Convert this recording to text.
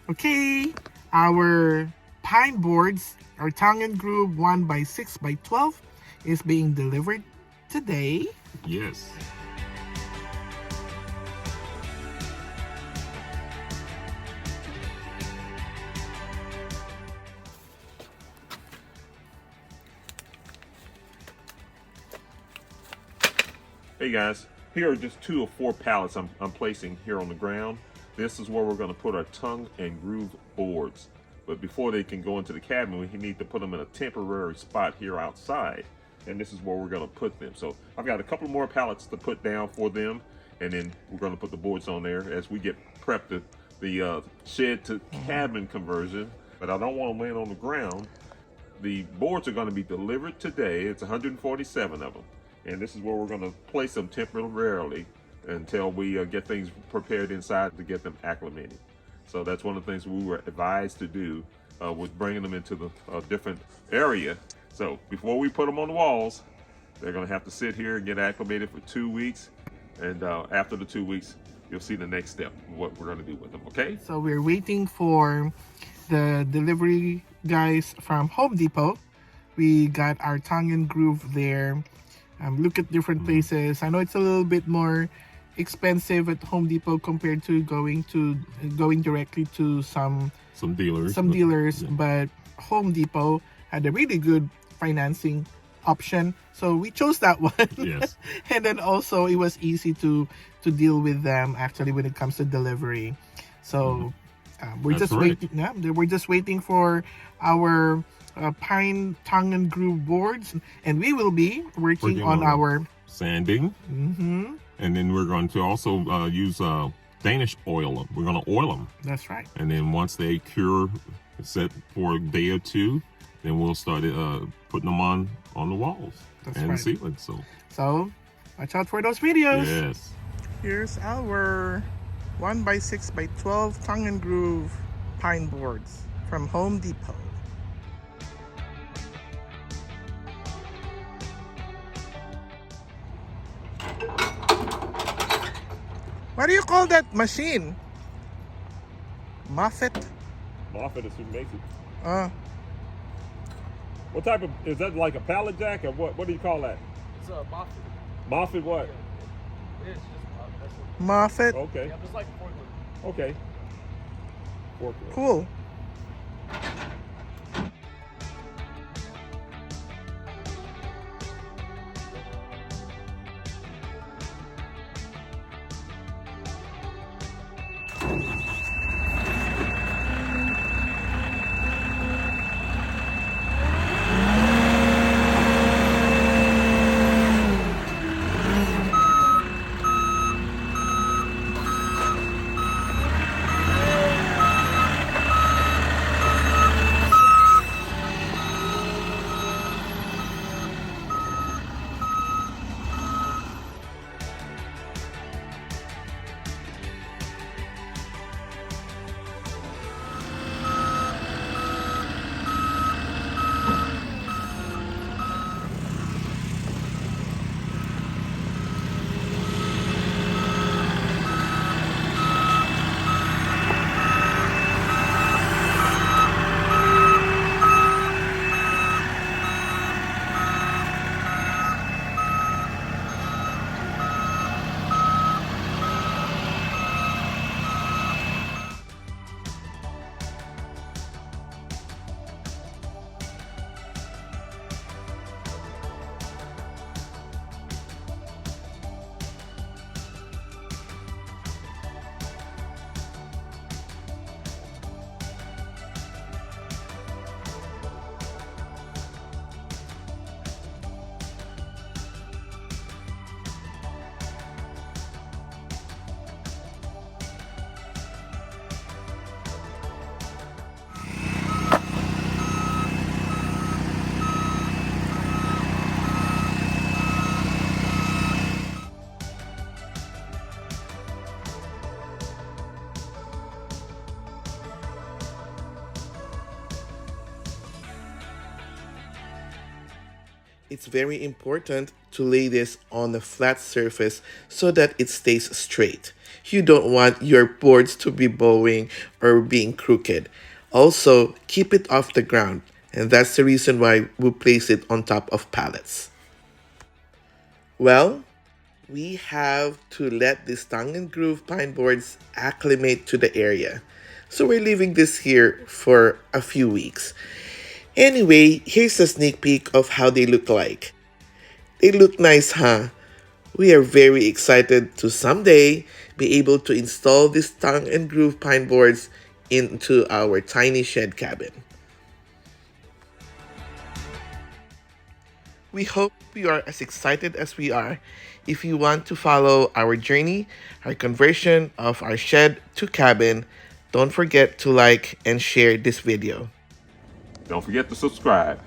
Okay, our pine boards, our tongue and groove 1x6x12 is being delivered today. Yes. Hey guys, here are just 2 or 4 pallets I'm placing here on the ground. This is where we're going to put our tongue and groove boards. But before they can go into the cabin, we need to put them in a temporary spot here outside. And this is where we're going to put them. So I've got a couple more pallets to put down for them. And then we're going to put the boards on there as we get prepped the shed to cabin conversion. But I don't want them laying on the ground. The boards are going to be delivered today. It's 147 of them. And this is where we're going to place them temporarily until we get things prepared inside to get them acclimated. So that's one of the things we were advised to do with bringing them into the different area. So before we put them on the walls, they're going to have to sit here and get acclimated for 2 weeks. And after the 2 weeks, you'll see the next step of what we're going to do with them, okay? So we're waiting for the delivery guys from Home Depot. We got our tongue and groove there. Look at different places. I know it's a little bit more expensive at Home Depot compared to going directly to some dealers. Yeah. But Home Depot had a really good financing option, so we chose that one. Yes. And then also it was easy to deal with them actually when it comes to delivery. So we're That's just waiting. Yeah, we're just waiting for our pine tongue and groove boards, and we will be working on our sanding. And then we're going to also use Danish oil. We're going to oil them. That's right. And then once they cure, set for a day or 2, then we'll start putting them on the walls. That's and right. ceiling. So watch out for those videos. Yes. Here's our 1x6x12 tongue and groove pine boards from Home Depot. What do you call that machine? Moffett? Moffett is who makes it. What type of, is that like a pallet jack or what? What do you call that? It's a Moffett. Moffett what? It is just Moffett. Okay. yeah, it's like a forklift. Okay. Forklift. Cool. It's very important to lay this on a flat surface so that it stays straight. You don't want your boards to be bowing or being crooked. Also, keep it off the ground, and that's the reason why we place it on top of pallets. Well, we have to let these tongue and groove pine boards acclimate to the area. So we're leaving this here for a few weeks. Anyway, here's a sneak peek of how they look like. They look nice, huh? We are very excited to someday be able to install these tongue and groove pine boards into our tiny shed cabin. We hope you are as excited as we are. If you want to follow our journey, our conversion of our shed to cabin, don't forget to like and share this video. Don't forget to subscribe.